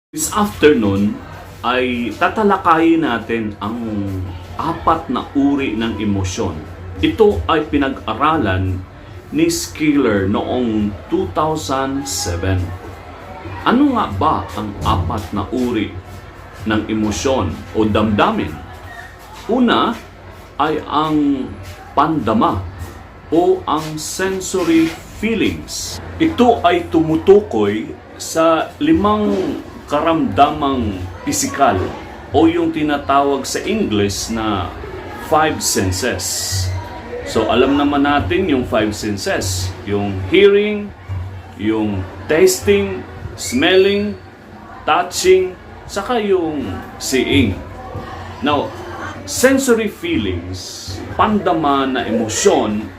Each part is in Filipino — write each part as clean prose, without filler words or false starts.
This afternoon ay tatalakayin natin ang apat na uri ng emosyon. Ito ay pinag-aralan ni Schiller noong 2007. Ano nga ba ang apat na uri ng emosyon o damdamin? Una ay ang pandama o ang sensory feelings. Ito ay tumutukoy sa limang karamdamang pisikal o yung tinatawag sa English na five senses. So alam naman natin yung five senses, yung hearing, yung tasting, smelling, touching, saka yung seeing. Now, sensory feelings, pandama na emosyon,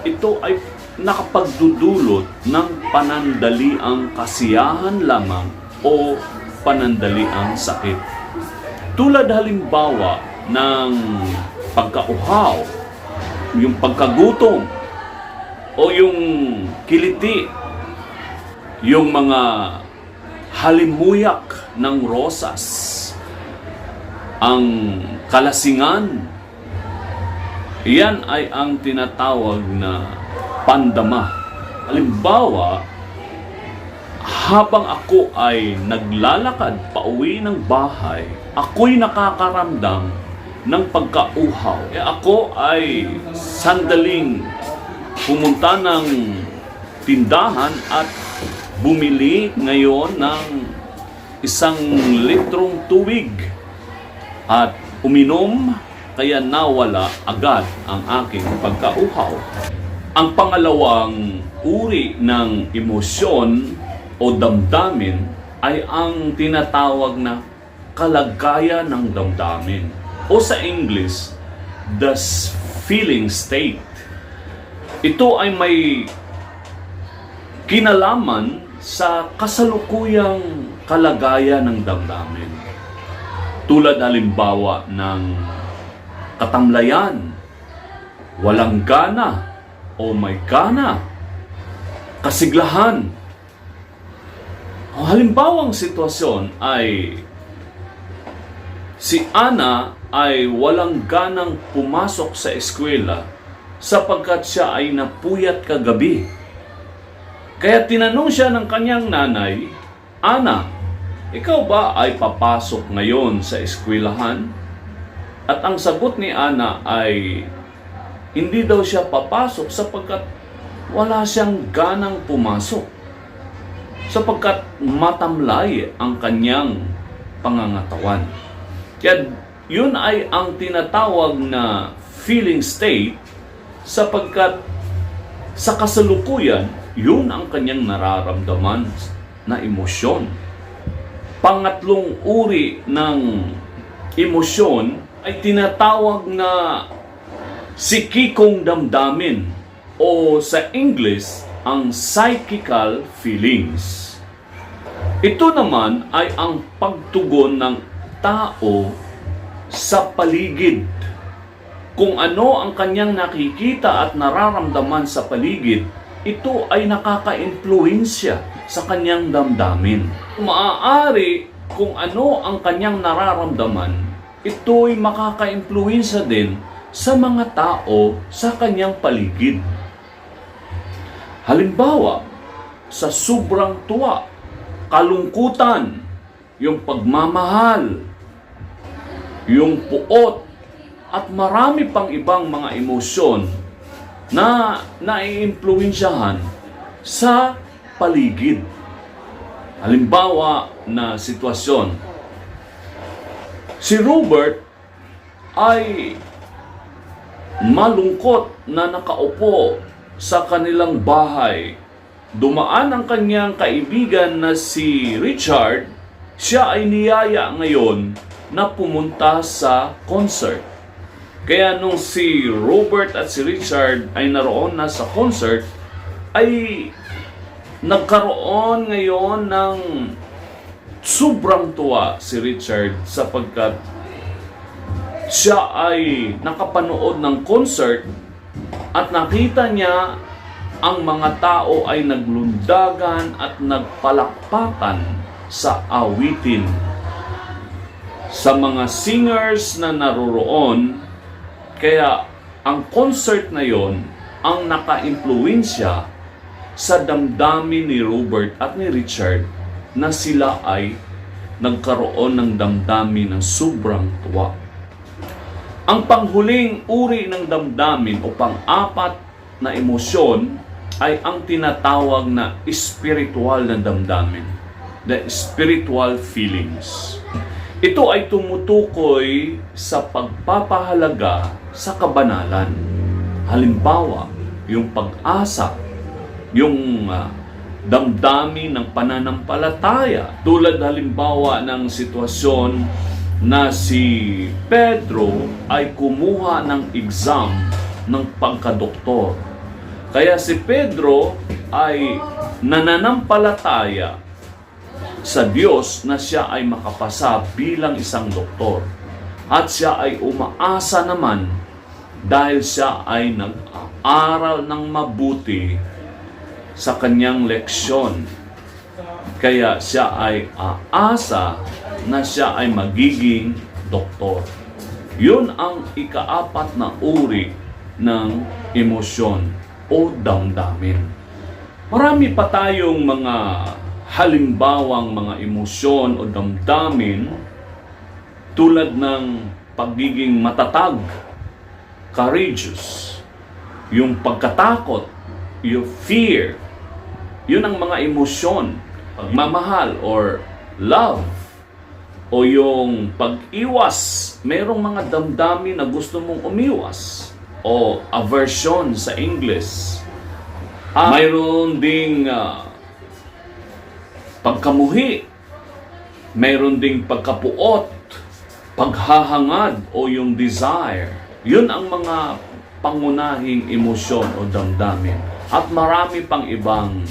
ito ay nakapagdudulot ng panandaliang kasiyahan lamang o panandaliang sakit. Tulad halimbawa ng pagkauhaw, yung pagkagutom, o yung kiliti, yung mga halimuyak ng rosas, ang kalasingan. Iyan ay ang tinatawag na pandama. Halimbawa, habang ako ay naglalakad pauwi ng bahay, ako'y nakakaramdam ng pagkauhaw. Ako ay sandaling pumunta ng tindahan at bumili ngayon ng 1 litrong tubig at uminom, kaya nawala agad ang aking pagkauhaw. Ang pangalawang uri ng emosyon o damdamin ay ang tinatawag na kalagayan ng damdamin. O sa English, the feeling state. Ito ay may kinalaman sa kasalukuyang kalagayan ng damdamin. Tulad halimbawa ng katamlayan, walang gana o may gana, kasiglahan. Ang halimbawang sitwasyon ay si Ana ay walang ganang pumasok sa eskwela sapagkat siya ay napuyat kagabi. Kaya tinanong siya ng kanyang nanay, "Ana, ikaw ba ay papasok ngayon sa eskwelahan?" At ang sagot ni Ana ay hindi daw siya papasok sapagkat wala siyang ganang pumasok, sapagkat matamlay ang kanyang pangangatawan. Kaya yun ay ang tinatawag na feeling state, sapagkat sa kasalukuyan, yun ang kanyang nararamdaman na emosyon. Pangatlong uri ng emosyon ay tinatawag na psikikong damdamin o sa English, ang psychical feelings. Ito naman ay ang pagtugon ng tao sa paligid. Kung ano ang kanyang nakikita at nararamdaman sa paligid, ito ay nakaka-impluwensya sa kanyang damdamin. Maaari kung ano ang kanyang nararamdaman, ito ay makaka-impluwensya din sa mga tao sa kanyang paligid. Halimbawa, sa sobrang tuwa, kalungkutan, yung pagmamahal, yung puot, at marami pang ibang mga emosyon na naiimpluwensyahan sa paligid. Halimbawa na sitwasyon, si Robert ay malungkot na nakaupo sa kanilang bahay. Dumaan ang kanyang kaibigan na si Richard. Siya ay niyaya ngayon na pumunta sa concert. Kaya nung si Robert at si Richard ay naroon na sa concert, ay nagkaroon ngayon ng sobrang tuwa si Richard sapagkat siya ay nakapanood ng concert at nakita niya ang mga tao ay naglundagan at nagpalakpakan sa awitin. Sa mga singers na naroroon, kaya ang concert na yon ang naka-impluwensya sa damdamin ni Robert at ni Richard na sila ay nagkaroon ng damdamin ng sobrang tuwa. Ang panghuling uri ng damdamin o pang-apat na emosyon ay ang tinatawag na spiritual na damdamin, the spiritual feelings. Ito ay tumutukoy sa pagpapahalaga sa kabanalan. Halimbawa, yung pag-asa, yung damdamin ng pananampalataya. Tulad halimbawa ng sitwasyon na si Pedro ay kumuha ng exam ng pagkadoktor. Kaya si Pedro ay nananampalataya sa Diyos na siya ay makapasa bilang isang doktor. At siya ay umaasa naman dahil siya ay nag-aaral ng mabuti sa kanyang leksyon. Kaya siya ay aasa na siya ay magiging doktor. Yun ang ikaapat na uri ng emosyon o damdamin. Marami pa tayong mga halimbawang mga emosyon o damdamin tulad ng pagiging matatag, courageous, yung pagkatakot, yung fear. Yun ang mga emosyon. Pagmamahal or love o yung pag-iwas. Merong mga damdamin na gusto mong umiwas o aversion sa English. Mayroon ding pagkamuhi, mayroon ding pagkapuot, paghahangad o yung desire. Yun ang mga pangunahing emosyon o damdamin. At marami pang ibang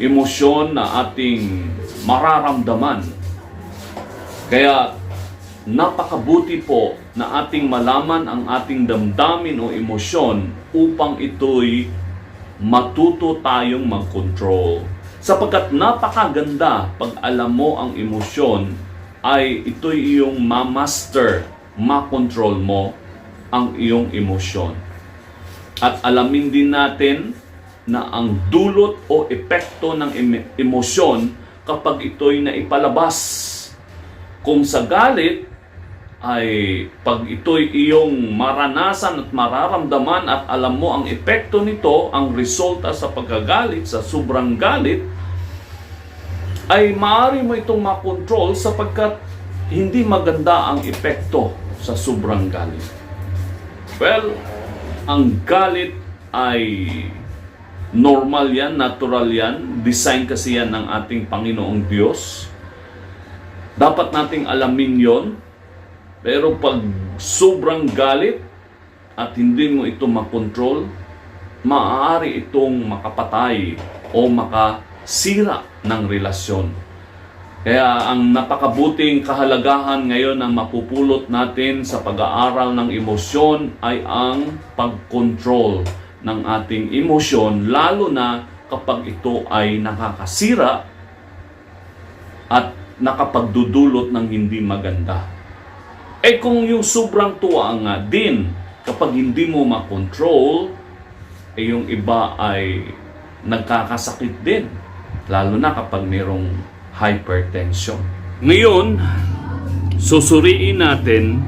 emosyon na ating mararamdaman. Kaya napakabuti po na ating malaman ang ating damdamin o emosyon upang ito'y matuto tayong mag-control. Sapagkat napakaganda pag alam mo ang emosyon ay ito'y iyong ma-master, ma-control mo ang iyong emosyon. At alamin din natin na ang dulot o epekto ng emosyon kapag ito'y naipalabas. Kung sa galit ay pag ito'y iyong maranasan at mararamdaman at alam mo ang epekto nito, ang resulta sa pagkagalit, sa sobrang galit, ay maaari mo itong makontrol sapagkat hindi maganda ang epekto sa sobrang galit. Well, ang galit ay normal yan, natural yan, design kasi yan ng ating Panginoong Diyos. Dapat nating alamin yon. Pero pag sobrang galit at hindi mo ito makontrol, maaari itong makapatay o makasira ng relasyon. Kaya ang napakabuting kahalagahan ngayon ang mapupulot natin sa pag-aaral ng emosyon ay ang pag-control ng ating emosyon, lalo na kapag ito ay nakakasira at nakapagdudulot ng hindi maganda. Kung yung sobrang tuwa nga din, kapag hindi mo makontrol, yung iba ay nagkakasakit din. Lalo na kapag mayroong hypertension. Ngayon, susuriin natin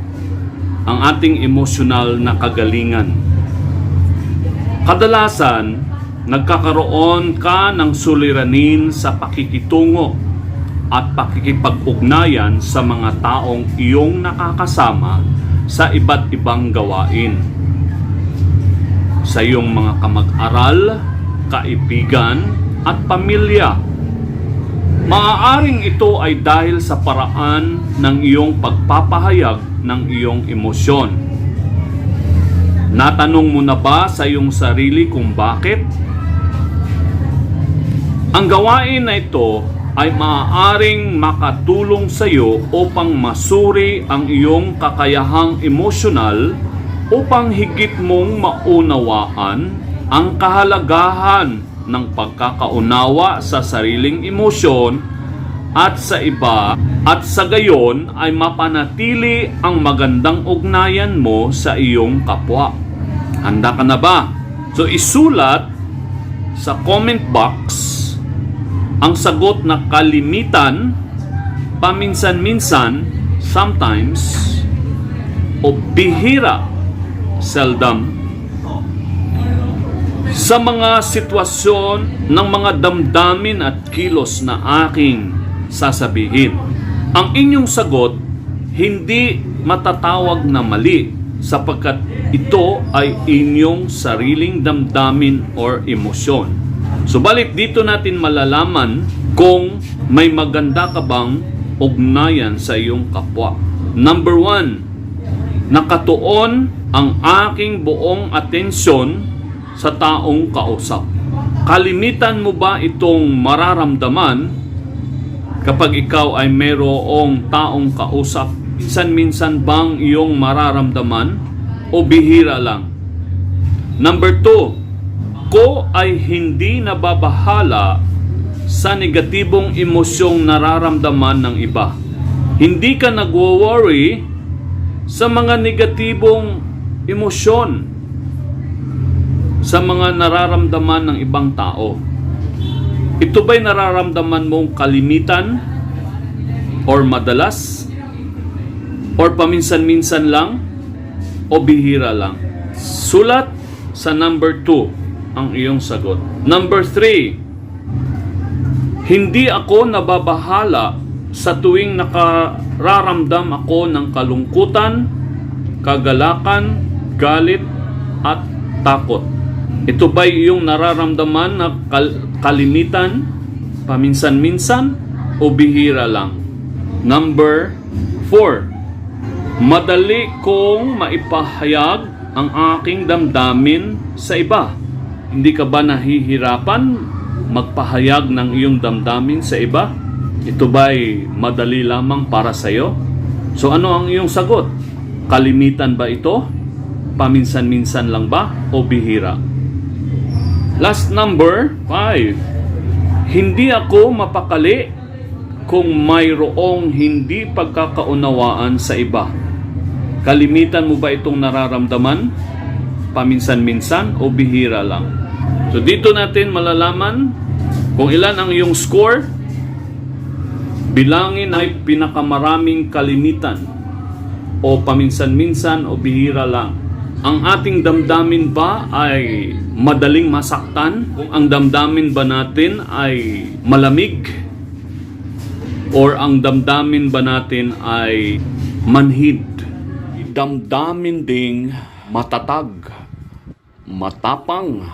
ang ating emosyonal na kagalingan. Kadalasan, nagkakaroon ka ng suliranin sa pakikitungo at pakikipag-ugnayan sa mga taong iyong nakakasama sa iba't ibang gawain. Sa iyong mga kamag-aral, kaibigan, at pamilya. Maaaring ito ay dahil sa paraan ng iyong pagpapahayag ng iyong emosyon. Natanong mo na ba sa iyong sarili kung bakit? Ang gawain na ito ay maaaring makatulong sa iyo upang masuri ang iyong kakayahang emosyonal upang higit mong maunawaan ang kahalagahan ng pagkakaunawa sa sariling emosyon at sa iba, at sa gayon ay mapanatili ang magandang ugnayan mo sa iyong kapwa. Handa ka na ba? So isulat sa comment box ang sagot na kalimitan, paminsan-minsan, sometimes, o bihira, seldom, sa mga sitwasyon ng mga damdamin at kilos na aking sasabihin. Ang inyong sagot hindi matatawag na mali sapagkat ito ay inyong sariling damdamin or emosyon. Subalit dito natin malalaman kung may maganda ka bang ugnayan sa iyong kapwa. Number 1, nakatuon ang aking buong atensyon sa taong kausap. Kalimitan mo ba itong mararamdaman kapag ikaw ay mayroong taong kausap? Minsan-minsan bang iyong mararamdaman o bihira lang? Number 2, ko ay hindi nababahala sa negatibong emosyong nararamdaman ng iba. Hindi ka nagwo-worry sa mga negatibong emosyon sa mga nararamdaman ng ibang tao. Ito ba'y nararamdaman mong kalimitan or madalas or paminsan-minsan lang o bihira lang? Sulat sa number 2 ang iyong sagot. Number 3, hindi ako nababahala sa tuwing nakararamdam ako ng kalungkutan, kagalakan, galit at takot. Ito ba'y iyong nararamdaman na kalimitan, paminsan-minsan, o bihira lang? Number 4, madali kong maipahayag ang aking damdamin sa iba. Hindi ka ba nahihirapan magpahayag ng iyong damdamin sa iba? Ito ba'y madali lamang para sa iyo? So ano ang iyong sagot? Kalimitan ba ito? Paminsan-minsan lang ba? O bihira? Last number 5. Hindi ako mapakali kung mayroong hindi pagkakaunawaan sa iba. Kalimitan mo ba itong nararamdaman? Paminsan-minsan o bihira lang? So dito natin malalaman kung ilan ang iyong score. Bilangin ay pinakamaraming kalimitan o paminsan-minsan o bihira lang. Ang ating damdamin ba ay madaling masaktan? Kung ang damdamin ba natin ay malamig? Or ang damdamin ba natin ay manhid? Damdamin ding matatag, matapang,